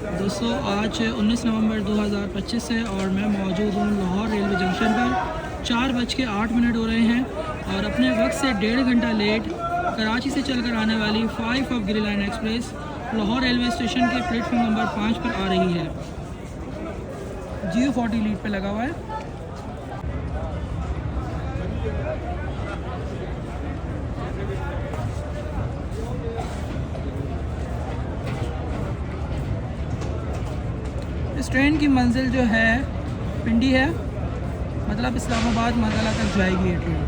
دوستو آج 19 نومبر 2025 ہے اور میں موجود ہوں لاہور ریلوے جنکشن پر 4:08 ہو رہے ہیں اور اپنے وقت سے 1.5 گھنٹہ لیٹ کراچی سے چل کر آنے والی 5 آف گری line express Lahore railway station کے پلیٹ فارم نمبر 5 پر آ رہی ہے۔ جیو 40 لیڈ پہ لگا ہوا ہے۔ اس ٹرین کی منزل جو ہے پنڈی ہے، مطلب اسلام آباد مرحلہ تک جائے گی یہ ٹرین۔